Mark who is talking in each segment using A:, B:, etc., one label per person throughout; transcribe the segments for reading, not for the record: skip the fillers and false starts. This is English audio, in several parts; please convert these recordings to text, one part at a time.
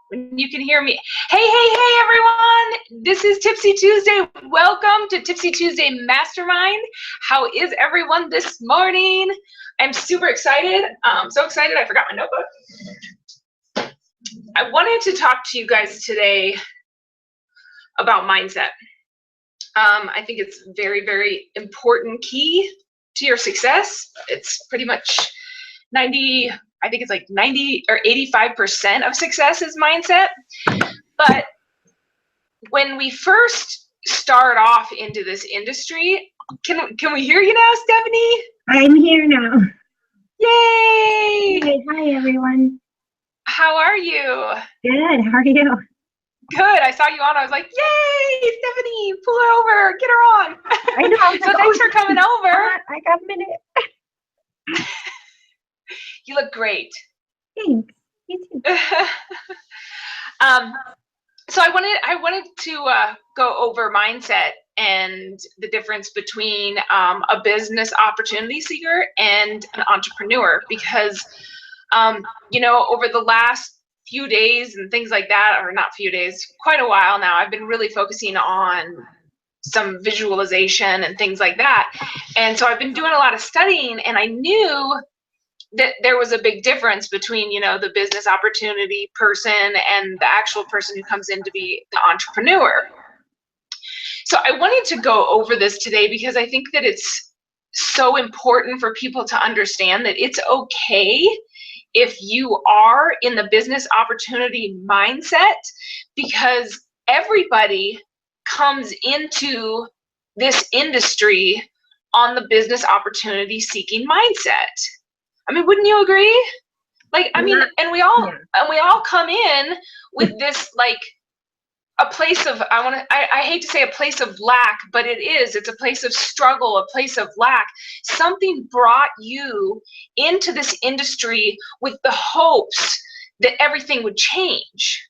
A: when you can hear me. Hey, everyone. This is Tipsy Tuesday. Welcome to Tipsy Tuesday Mastermind. How is everyone this morning? I'm super excited. So excited I forgot my notebook. I wanted to talk to you guys today about mindset. I think it's very, very important key to your success. It's pretty much 90 or 85% of success is mindset. But when we first start off into this industry, can we hear you now, Stephanie?
B: I'm here now.
A: Yay!
B: Hey, hi everyone.
A: How are you?
B: Good. How are you?
A: Good. I saw you on. I was like, yay, Stephanie, pull her over, get her on.
B: I know.
A: So thanks for coming over.
B: I got a minute.
A: You look great.
B: Thanks. You too.
A: So I wanted to go over mindset and the difference between a business opportunity seeker and an entrepreneur, because over the last few days and things like that, or not few days, quite a while now, I've been really focusing on some visualization and things like that. And so I've been doing a lot of studying, and I knew that there was a big difference between, the business opportunity person and the actual person who comes in to be the entrepreneur. So I wanted to go over this today because I think that it's so important for people to understand that it's okay if you are in the business opportunity mindset, because everybody comes into this industry on the business opportunity seeking mindset. I mean, wouldn't you agree? And we all come in with this, like, a place of, I hate to say a place of lack, but it's a place of struggle, a place of lack. Something brought you into this industry with the hopes that everything would change.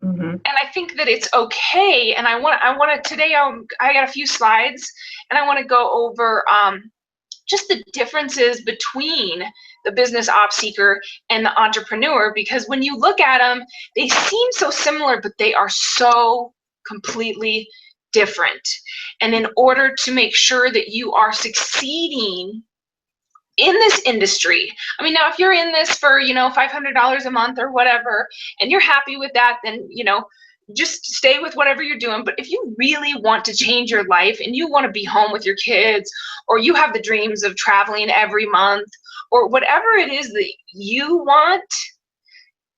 A: Mm-hmm. And I think that it's okay. And I want to today, I got a few slides, and I want to go over just the differences between the business op seeker and the entrepreneur, because when you look at them, they seem so similar, but they are so completely different. And in order to make sure that you are succeeding in this industry, I mean, now if you're in this for, $500 a month or whatever, and you're happy with that, then, just stay with whatever you're doing. But if you really want to change your life and you want to be home with your kids, or you have the dreams of traveling every month, or whatever it is that you want,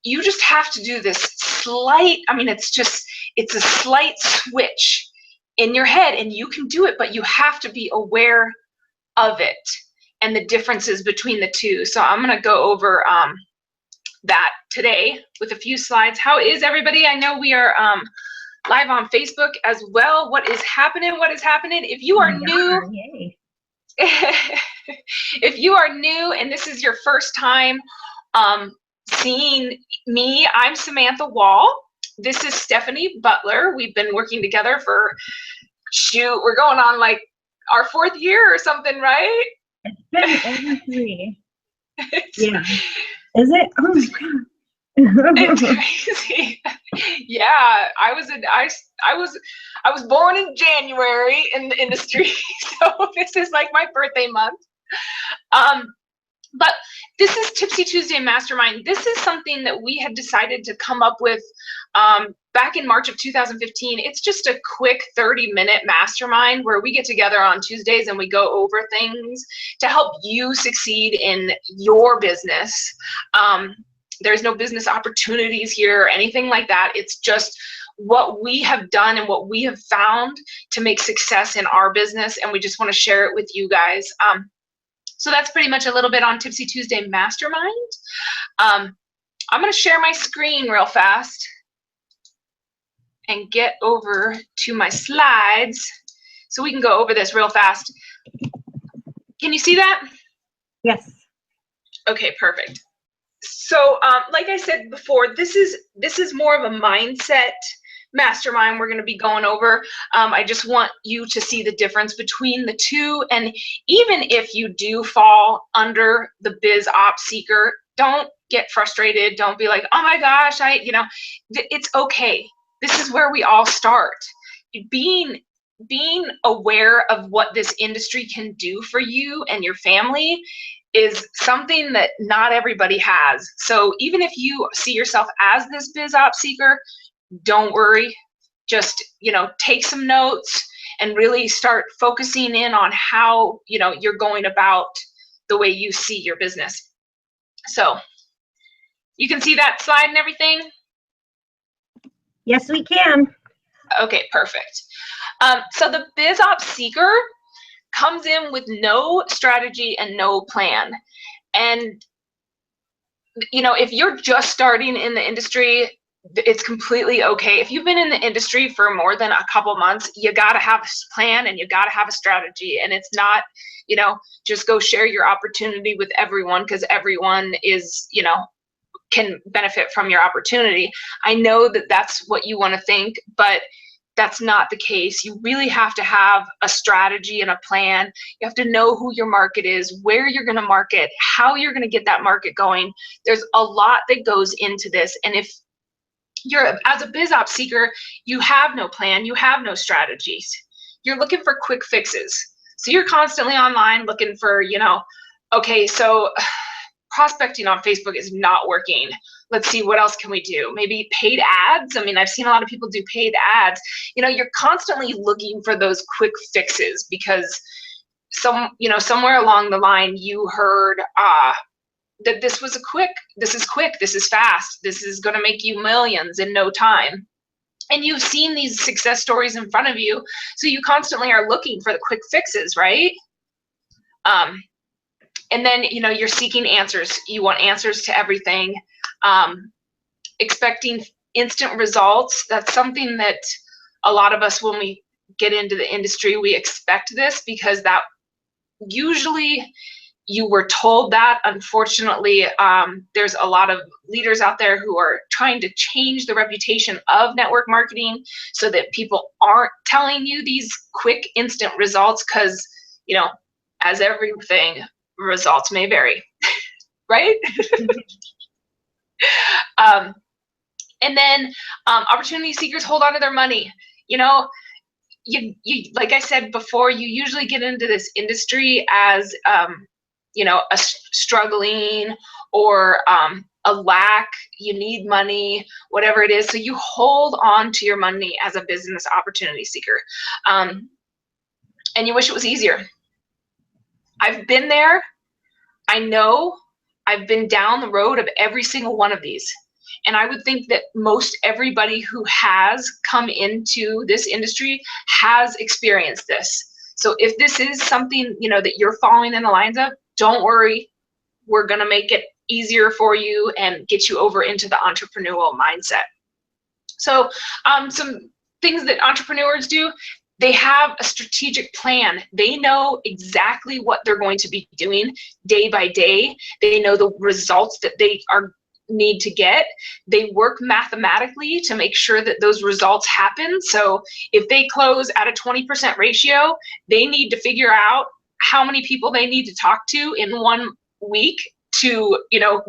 A: you just have to do this slight, it's a slight switch in your head, and you can do it, but you have to be aware of it and the differences between the two. So I'm going to go over that today with a few slides. How is everybody? I know we are live on Facebook as well. What is happening? If you are new, if you are new and this is your first time seeing me, I'm Samantha Wall. This is Stephanie Butler. We've been working together for, we're going on like our 4th year or something, right?
B: It's been over 3. Yeah. Is it? Oh my God.
A: It's crazy. Yeah, I was born in January in the industry, so this is like my birthday month. But this is Tipsy Tuesday Mastermind. This is something that we had decided to come up with back in March of 2015. It's just a quick 30-minute mastermind where we get together on Tuesdays and we go over things to help you succeed in your business. There's no business opportunities here or anything like that. It's just what we have done and what we have found to make success in our business, and we just want to share it with you guys. So that's pretty much a little bit on Tipsy Tuesday Mastermind. I'm going to share my screen real fast and get over to my slides so we can go over this real fast. Can you see that?
B: Yes.
A: Okay, perfect. So like I said before, this is more of a mindset mastermind we're going to be going over. I just want you to see the difference between the two. And even if you do fall under the Biz Opp Seeker, don't get frustrated. Don't be like, oh my gosh, it's okay. This is where we all start. Being aware of what this industry can do for you and your family is something that not everybody has. So even if you see yourself as this Biz Opp Seeker, don't worry. Just, take some notes and really start focusing in on how, you're going about the way you see your business. So you can see that slide and everything?
B: Yes, we can.
A: Okay, perfect. So the Biz Opp Seeker comes in with no strategy and no plan. And, if you're just starting in the industry, it's completely okay. If you've been in the industry for more than a couple months, you got to have a plan and you got to have a strategy. And it's not, just go share your opportunity with everyone because everyone is, can benefit from your opportunity. I know that that's what you want to think, but that's not the case. You really have to have a strategy and a plan. You have to know who your market is, where you're going to market, how you're going to get that market going. There's a lot that goes into this. And if you're, as a Biz Opp Seeker, you have no plan, you have no strategies. You're looking for quick fixes. So you're constantly online looking for, okay, so prospecting on Facebook is not working. Let's see, what else can we do? Maybe paid ads. I mean, I've seen a lot of people do paid ads. You're constantly looking for those quick fixes because somewhere along the line you heard that this is quick, this is fast, this is going to make you millions in no time. And you've seen these success stories in front of you, so you constantly are looking for the quick fixes, right? And then, you're seeking answers. You want answers to everything. Expecting instant results. That's something that a lot of us, when we get into the industry, we expect this because that usually you were told that. Unfortunately, there's a lot of leaders out there who are trying to change the reputation of network marketing so that people aren't telling you these quick instant results because, as everything, results may vary, right? And then opportunity seekers hold on to their money. You like I said before, you usually get into this industry as a struggling or a lack, you need money, whatever it is. So you hold on to your money as a business opportunity seeker. And you wish it was easier. I've been there. I know. I've been down the road of every single one of these. And I would think that most everybody who has come into this industry has experienced this. So if this is something, that you're following in the lines of, don't worry. We're going to make it easier for you and get you over into the entrepreneurial mindset. So some things that entrepreneurs do, they have a strategic plan. They know exactly what they're going to be doing day by day. They know the results that they need to get. They work mathematically to make sure that those results happen. So if they close at a 20% ratio, they need to figure out how many people they need to talk to in 1 week to,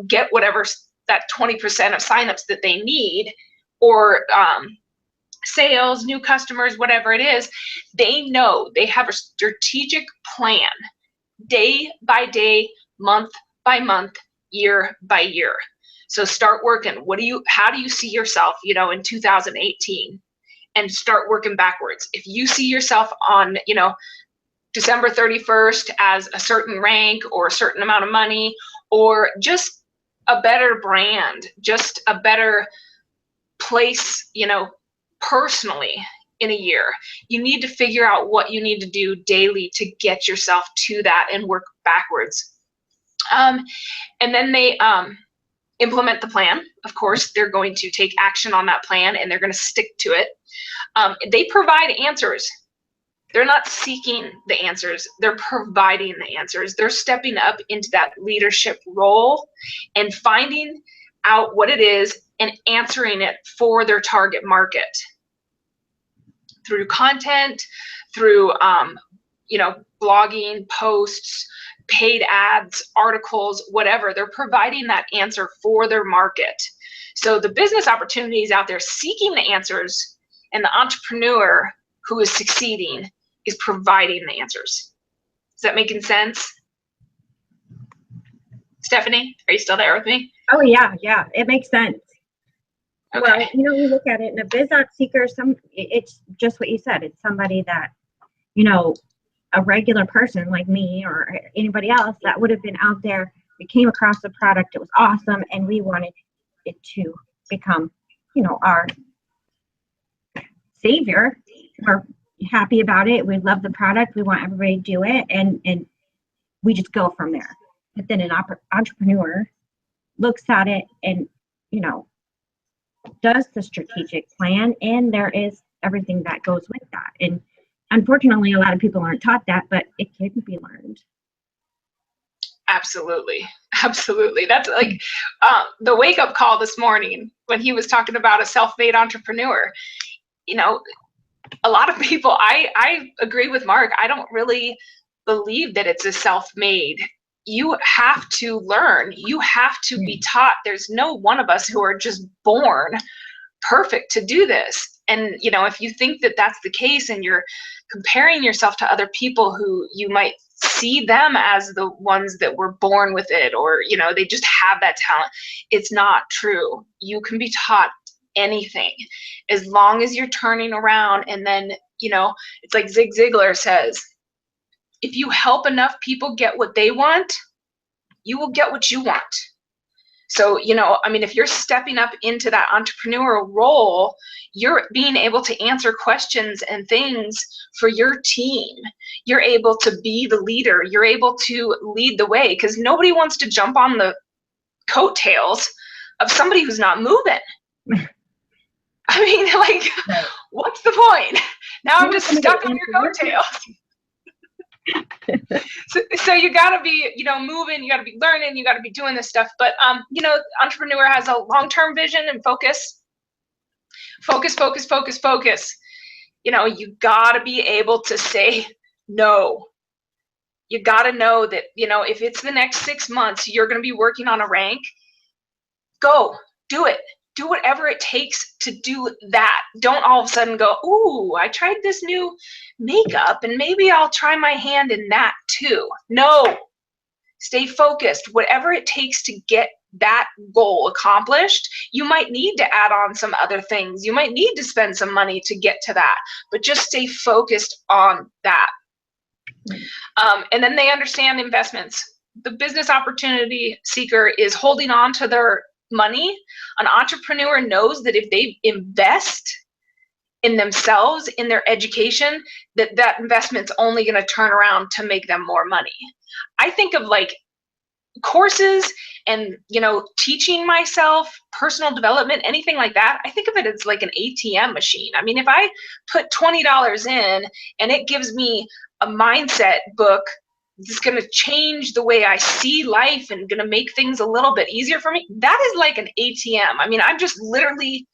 A: get whatever that 20% of signups that they need, or sales, new customers, whatever it is. They know they have a strategic plan, day by day, month by month, year by year. So start working. How do you see yourself, in 2018? And start working backwards. If you see yourself on, December 31st as a certain rank or a certain amount of money, or just a better brand, just a better place, personally in a year, you need to figure out what you need to do daily to get yourself to that and work backwards. And then they implement the plan. Of course, they're going to take action on that plan and they're going to stick to it. They provide answers. They're not seeking the answers. They're providing the answers. They're stepping up into that leadership role and finding out what it is and answering it for their target market through content, through blogging, posts, paid ads, articles, whatever. They're providing that answer for their market. So the business opportunity is out there seeking the answers, and the entrepreneur who is succeeding is providing the answers. Is that making sense? Stephanie, are you still there with me?
B: Oh yeah, it makes sense.
A: Okay.
B: Well, we look at it in a Biz Opp Seeker, it's just what you said. It's somebody that, a regular person like me or anybody else that would have been out there. We came across a product, it was awesome, and we wanted it to become, our savior. We're happy about it. We love the product. We want everybody to do it, and we just go from there. But then an entrepreneur looks at it and, does the strategic plan, and there is everything that goes with that. And unfortunately, a lot of people aren't taught that, but it can be learned.
A: Absolutely. That's like the wake-up call this morning when he was talking about a self-made entrepreneur. A lot of people, I agree with Mark. I don't really believe that it's a self-made. You have to learn. You have to be taught. There's no one of us who are just born perfect to do this. And, if you think that that's the case and you're comparing yourself to other people who you might see them as the ones that were born with it, or, they just have that talent, it's not true. You can be taught anything as long as you're turning around. And then, it's like Zig Ziglar says, if you help enough people get what they want, you will get what you want. So, if you're stepping up into that entrepreneurial role, you're being able to answer questions and things for your team. You're able to be the leader. You're able to lead the way, because nobody wants to jump on the coattails of somebody who's not moving.
B: Right.
A: What's the point? Now I'm just stuck on your coattails. So you got to be, moving, you got to be learning, you got to be doing this stuff. But, entrepreneur has a long-term vision and focus. You got to be able to say no. You got to know that, if it's the next 6 months, you're going to be working on a rank, go do it. Do whatever it takes to do that. Don't all of a sudden go, ooh, I tried this new makeup and maybe I'll try my hand in that too. No, stay focused. Whatever it takes to get that goal accomplished, you might need to add on some other things. You might need to spend some money to get to that, but just stay focused on that. And then they understand investments. The business opportunity seeker is holding on to their money. An entrepreneur knows that if they invest in themselves, in their education, that investment's only going to turn around to make them more money. I think of like courses and, teaching myself, personal development, anything like that. I think of it as like an ATM machine. If I put $20 in and it gives me a mindset book it's going to change the way I see life and going to make things a little bit easier for me, that is like an ATM. I'm just literally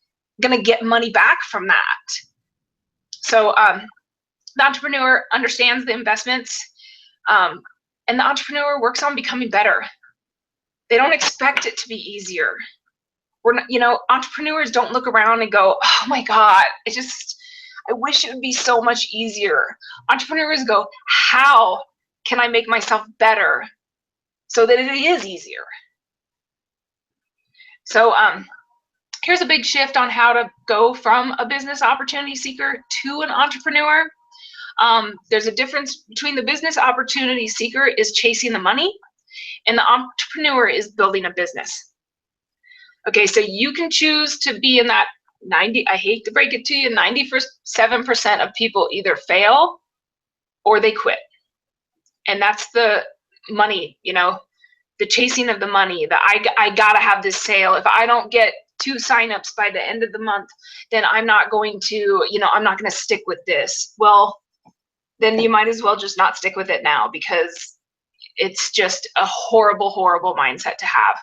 A: going to get money back from that. So the entrepreneur understands the investments, and the entrepreneur works on becoming better. They don't expect it to be easier. We're not, entrepreneurs don't look around and go, oh my God, I wish it would be so much easier. Entrepreneurs go, how can I make myself better so that it is easier? So here's a big shift on how to go from a business opportunity seeker to an entrepreneur. There's a difference between the business opportunity seeker is chasing the money, and the entrepreneur is building a business. Okay, so you can choose to be in that 90, I hate to break it to you, 97% of people either fail or they quit. And that's the money, the chasing of the money, I gotta have this sale. If I don't get 2 signups by the end of the month, then I'm not going to, I'm not going to stick with this. Well, then you might as well just not stick with it now, because it's just a horrible, horrible mindset to have.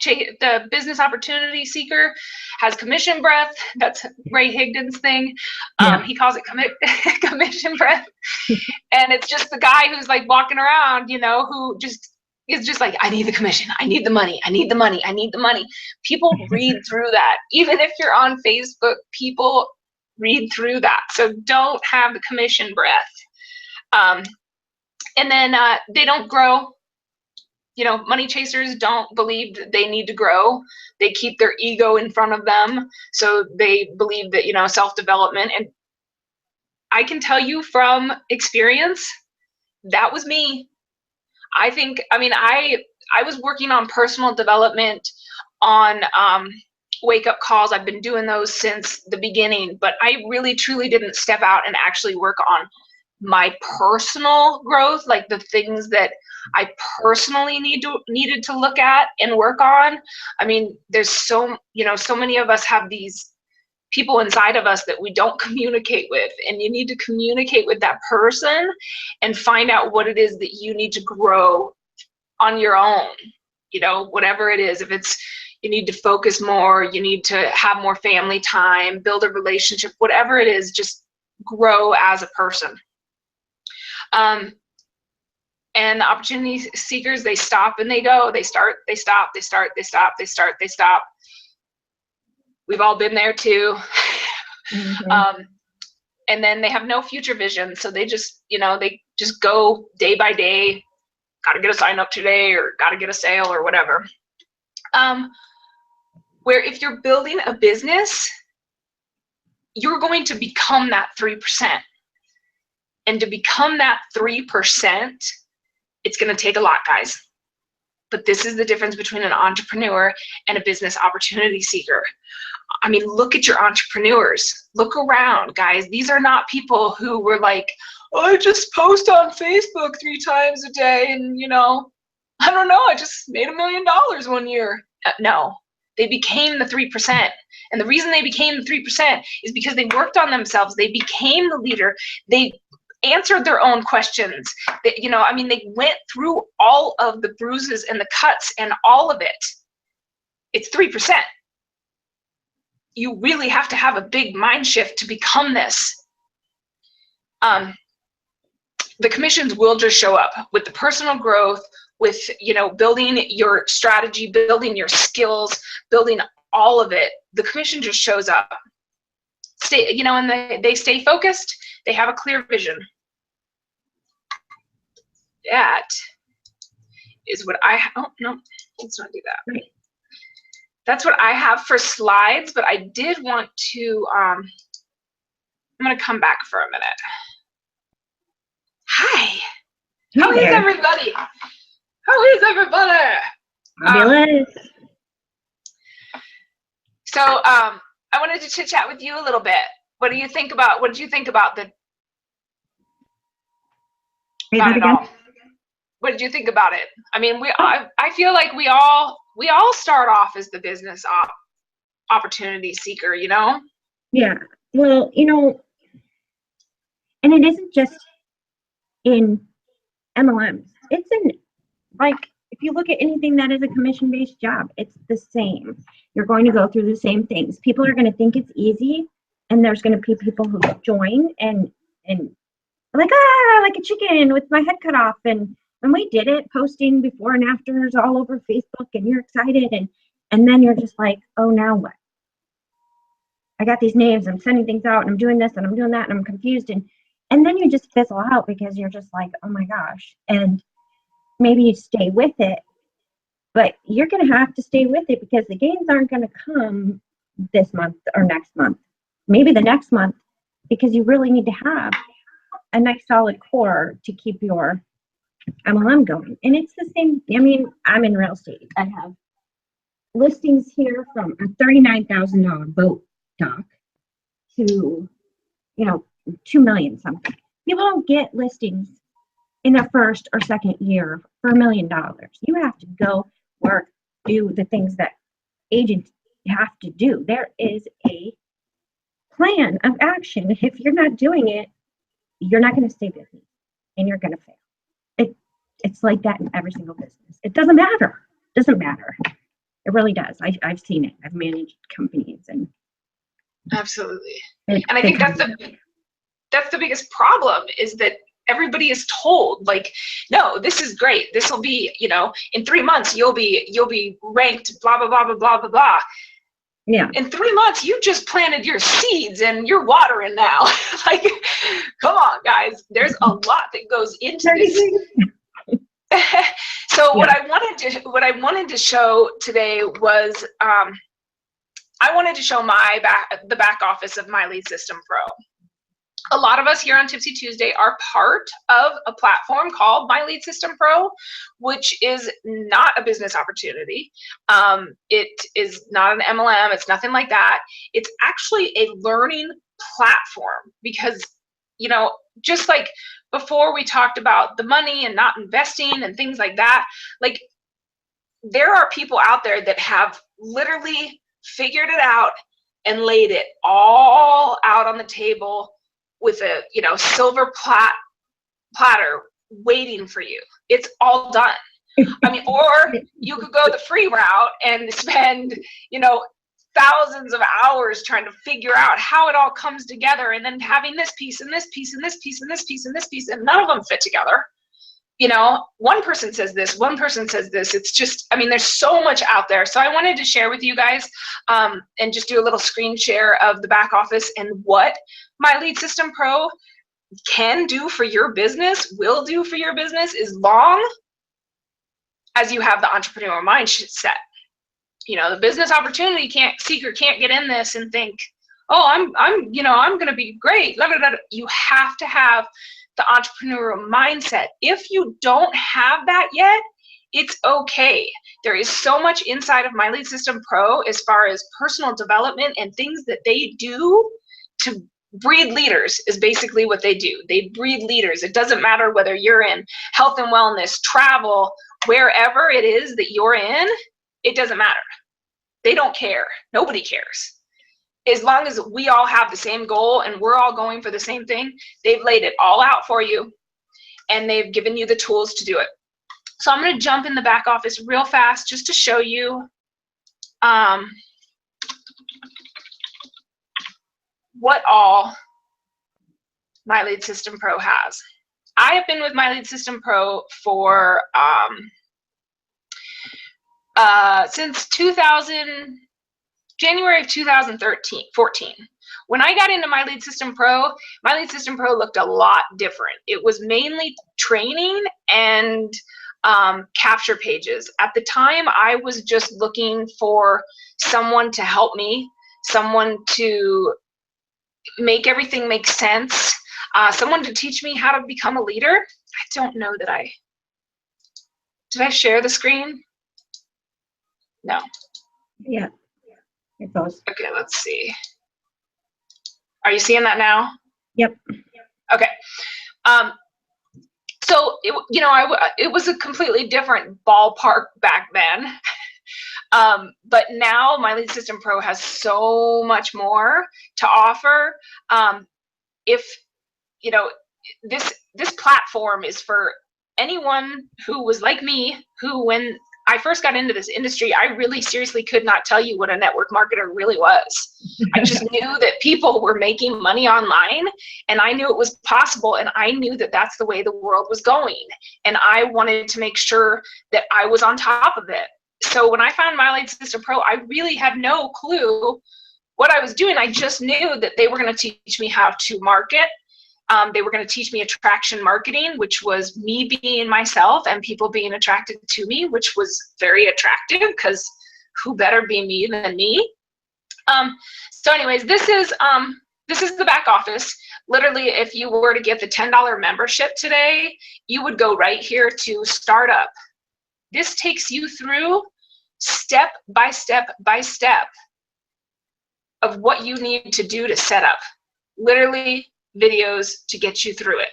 A: the business opportunity seeker has commission breath. That's Ray Higdon's thing. He calls it commission breath. And it's just the guy who's like walking around, who just is just like, I need the commission. I need the money. I need the money. I need the money. People read through that. Even if you're on Facebook, people read through that. So don't have the commission breath. And then they don't grow. Money chasers don't believe that they need to grow. They keep their ego in front of them. So they believe that, self-development. And I can tell you from experience, that was me. I was working on personal development on wake-up calls. I've been doing those since the beginning, but I really, truly didn't step out and actually work on my personal growth, like the things that I personally needed to look at and work on. There's so many of us have these people inside of us that we don't communicate with, and you need to communicate with that person and find out what it is that you need to grow on your own, whatever it is. If it's you need to focus more, you need to have more family time, build a relationship, whatever it is, just grow as a person. And the opportunity seekers, they stop and they go, they start, they stop, they start, they stop, they start, they stop. We've all been there too. Mm-hmm. And then they have no future vision. So they just, they just go day by day, got to get a sign up today or got to get a sale or whatever. Where if you're building a business, you're going to become that 3%. And to become that 3%, it's going to take a lot, guys. But this is the difference between an entrepreneur and a business opportunity seeker. Look at your entrepreneurs. Look around, guys. These are not people who were like, oh, I just post on Facebook 3 times a day and, I don't know, I just made $1 million one year. No, they became the 3%. And the reason they became the 3% is because they worked on themselves. They became the leader. They answered their own questions. They went through all of the bruises and the cuts and all of it. It's 3%. You really have to have a big mind shift to become this. The commissions will just show up with the personal growth, with, building your strategy, building your skills, building all of it. The commission just shows up. And they stay focused. They have a clear vision. That is what let's not do that. Right. That's what I have for slides, but I did want to, I'm going to come back for a minute. Hi. How is everybody? How is everybody?
B: Fabulous.
A: So I wanted to chit chat with you a little bit. What did you think about the? What did you think about it? I feel like we all start off as the business opportunity seeker,
B: Yeah. Well, and it isn't just in MLMs. It's in, if you look at anything that is a commission-based job, it's the same. You're going to go through the same things. People are going to think it's easy, and there's going to be people who join and like, like a chicken with my head cut off. And we did it, posting before and afters all over Facebook, and you're excited. And then you're just like, oh, now what? I got these names, I'm sending things out, and I'm doing this, and I'm doing that, and I'm confused. And then you just fizzle out because you're just like, oh my gosh. And maybe you stay with it, but you're going to have to stay with it because the gains aren't going to come this month or next month, maybe the next month, because you really need to have a nice solid core to keep your MLM going. And it's the same. I'm in real estate. I have listings here from a $39,000 boat dock to, $2 million something. People don't get listings in their first or second year for $1 million. You have to go work, do the things that agents have to do. There is a plan of action. If you're not doing it, you're not going to stay busy and you're going to fail. It's like that in every single business. It doesn't matter. It really does. I've seen it. I've managed companies, and
A: absolutely. And I think that's the biggest problem, is that everybody is told, like, no, this is great. This will be, you know, in 3 months you'll be ranked blah blah blah blah blah blah blah.
B: Yeah.
A: In 3 months, you just planted your seeds and you're watering now. Like, come on, guys. There's a lot that goes into this. So what I wanted to show today was I wanted to show the back office of My Lead System Pro. A lot of us here on Tipsy Tuesday are part of a platform called My Lead System Pro, which is not a business opportunity. It is not an MLM. It's nothing like that. It's actually a learning platform, because, you know, just like before we talked about the money and not investing and things like that, like, there are people out there that have literally figured it out and laid it all out on the table with a, you know, silver platter waiting for you. It's all done. I mean, or you could go the free route and spend, you know, thousands of hours trying to figure out how it all comes together, and then having this piece and this piece and this piece and this piece and this piece, and none of them fit together. You know, one person says this, one person says this. It's just, I mean, there's so much out there. So I wanted to share with you guys and just do a little screen share of the back office and what My Lead System Pro can do for your business, will do for your business, as long as you have the entrepreneurial mindset. You know, the business opportunity seeker can't get in this and think, oh, I'm going to be great. You have to have the entrepreneurial mindset. If you don't have that yet, it's okay. There is so much inside of My Lead System Pro as far as personal development and things that they do to breed leaders, is basically what they do. They breed leaders. It doesn't matter whether you're in health and wellness, travel, wherever it is that you're in, it doesn't matter. They don't care. Nobody cares. As long as we all have the same goal and we're all going for the same thing, they've laid it all out for you and they've given you the tools to do it. So I'm going to jump in the back office real fast just to show you what all My Lead System Pro has. I have been with My Lead System Pro for since January of 2014. When I got into My Lead System Pro looked a lot different. It was mainly training and capture pages. At the time, I was just looking for someone to help me, someone to make everything make sense, someone to teach me how to become a leader. I don't know that did I share the screen? No.
B: Yeah. It goes.
A: Okay, let's see. Are you seeing that now?
B: Yep.
A: Okay. So it was a completely different ballpark back then. But now My Lead System Pro has so much more to offer. If you know, this platform is for anyone who was like me, who when I first got into this industry, I really seriously could not tell you what a network marketer really was. I just knew that people were making money online, and I knew it was possible, and I knew that that's the way the world was going. And I wanted to make sure that I was on top of it. So when I found My Lead System Pro, I really had no clue what I was doing. I just knew that they were going to teach me how to market. They were going to teach me attraction marketing, which was me being myself and people being attracted to me, which was very attractive because who better be me than me? So anyways, this is the back office. Literally, if you were to get the $10 membership today, you would go right here to start up. This takes you through step by step by step of what you need to do to set up. Literally, videos to get you through it.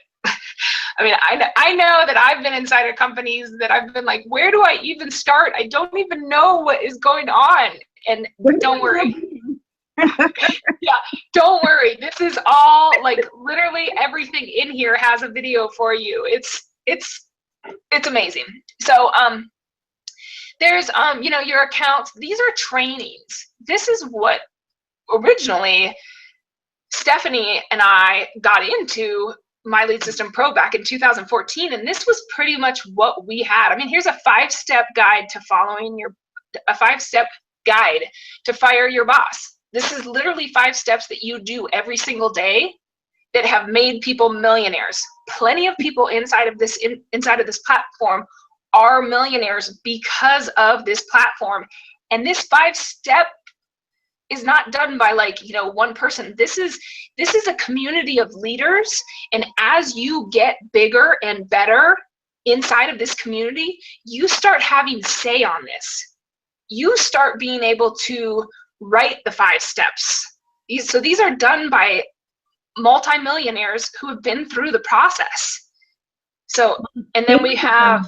A: I mean, I know that I've been inside of companies that I've been like, where do I even start? I don't even know what is going on. And don't worry. Yeah, don't worry. This is all, like, literally everything in here has a video for you. It's amazing. So There's, you know, your accounts. These are trainings. This is what originally Stephanie and I got into My Lead System Pro back in 2014, and this was pretty much what we had. I mean, here's a 5-step guide to a 5-step guide to fire your boss. This is literally 5 steps that you do every single day that have made people millionaires. Plenty of people inside of this platform are millionaires because of this platform. And this 5-step is not done by, like, you know, one person. This is a community of leaders, and as you get bigger and better inside of this community, you start having say on this. You start being able to write the 5 steps. These are done by multimillionaires who have been through the process. So, and then we have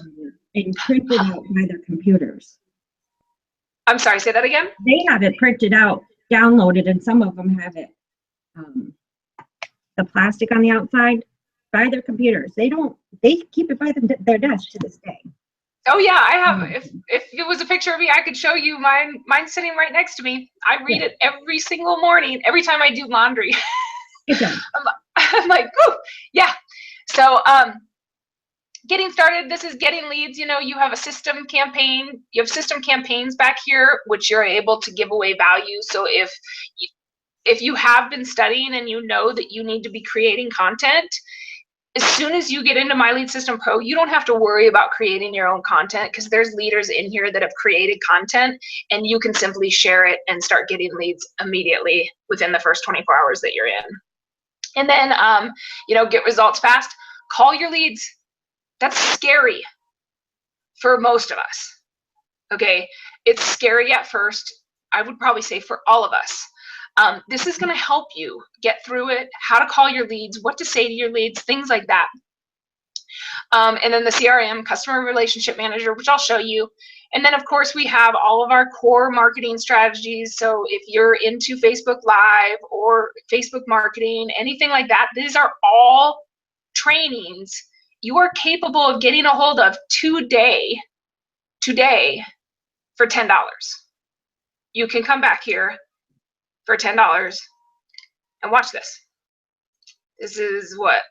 B: and printed out by their computers.
A: I'm sorry, say that again?
B: They have it printed out, downloaded, and some of them have it, the plastic on the outside, by their computers. They keep it by their desk to this day.
A: Oh yeah, I have. If it was a picture of me, I could show you mine. Mine's sitting right next to me. I read it every single morning, every time I do laundry. I'm like, ooh, yeah. So, getting started, this is getting leads. You know, you have a system campaign. You have system campaigns back here, which you're able to give away value. So if you have been studying and you know that you need to be creating content, as soon as you get into My Lead System Pro, you don't have to worry about creating your own content, because there's leaders in here that have created content, and you can simply share it and start getting leads immediately within the first 24 hours that you're in. And then, you know, get results fast. Call your leads. That's scary for most of us. Okay, it's scary at first. I would probably say for all of us. This is going to help you get through it, how to call your leads, what to say to your leads, things like that. And then the CRM, Customer Relationship Manager, which I'll show you. And then, of course, we have all of our core marketing strategies. So if you're into Facebook Live or Facebook marketing, anything like that, these are all trainings you are capable of getting a hold of today for $10. You can come back here for $10 and watch this. This is what?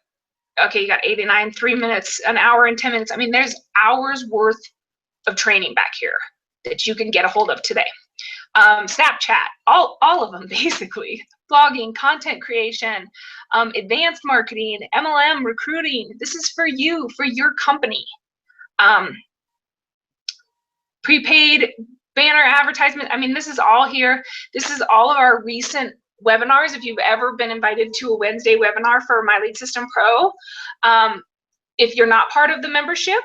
A: Okay, you got 89, 3 minutes, an hour and 10 minutes. I mean, there's hours worth of training back here that you can get a hold of today. Snapchat, all of them basically. Blogging, content creation, advanced marketing, MLM, recruiting. This is for you, for your company. Prepaid banner advertisement. I mean, this is all here. This is all of our recent webinars. If you've ever been invited to a Wednesday webinar for My Lead System Pro, if you're not part of the membership,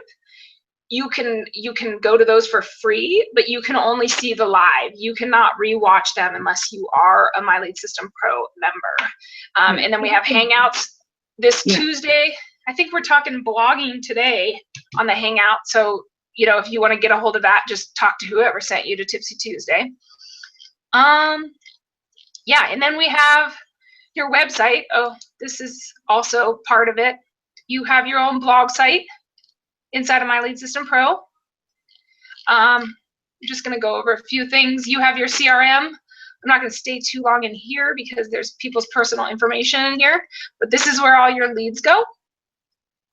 A: you can go to those for free, but you can only see the live. You cannot rewatch them unless you are a My Lead System Pro member. And then we have Hangouts this Tuesday. I think we're talking blogging today on the Hangout. So, you know, if you want to get a hold of that, just talk to whoever sent you to Tipsy Tuesday. Yeah, and then we have your website. Oh, this is also part of it. You have your own blog site inside of My Lead System Pro. I'm just going to go over a few things. You have your CRM. I'm not going to stay too long in here because there's people's personal information in here, but this is where all your leads go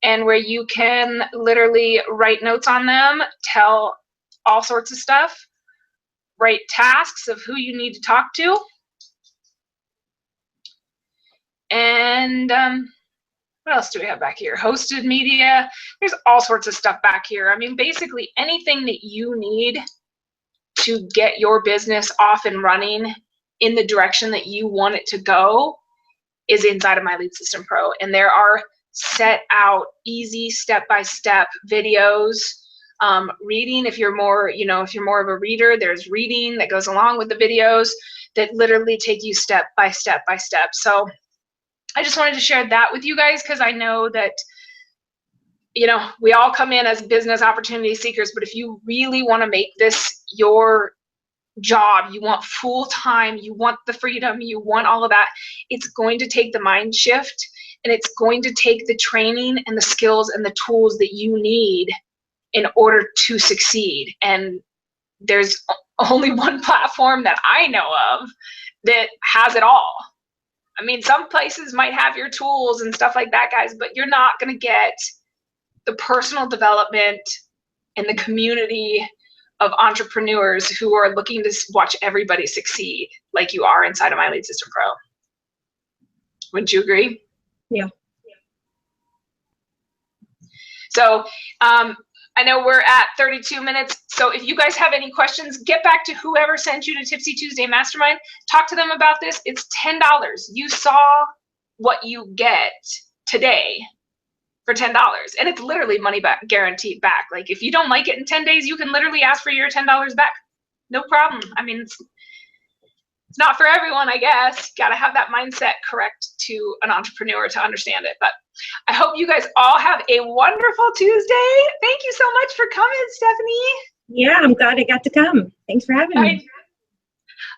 A: and where you can literally write notes on them, tell all sorts of stuff, write tasks of who you need to talk to. And what else do we have back here? Hosted media. There's all sorts of stuff back here. I mean, basically anything that you need to get your business off and running in the direction that you want it to go is inside of My Lead System Pro. And there are set out easy step-by-step videos. Reading, if you're more, you know, if you're more of a reader, there's reading that goes along with the videos that literally take you step by step by step. So I just wanted to share that with you guys because I know that, you know, we all come in as business opportunity seekers, but if you really want to make this your job, you want full time, you want the freedom, you want all of that, it's going to take the mind shift, and it's going to take the training and the skills and the tools that you need in order to succeed. And there's only one platform that I know of that has it all. I mean, some places might have your tools and stuff like that, guys, but you're not going to get the personal development and the community of entrepreneurs who are looking to watch everybody succeed like you are inside of My Lead System Pro. Wouldn't you agree?
B: Yeah.
A: So I know we're at 32 minutes. So if you guys have any questions, get back to whoever sent you to Tipsy Tuesday Mastermind. Talk to them about this. It's $10. You saw what you get today for $10. And it's literally money back, guaranteed back. Like if you don't like it in 10 days, you can literally ask for your $10 back. No problem. I mean, it's not for everyone, I guess. Got to have that mindset correct to an entrepreneur to understand it. But I hope you guys all have a wonderful Tuesday. Thank you so much for coming, Stephanie.
B: Yeah, I'm glad I got to come. Thanks for having me.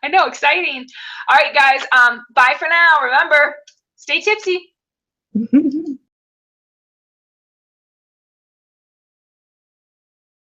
A: I know, exciting. All right, guys. Bye for now. Remember, stay tipsy.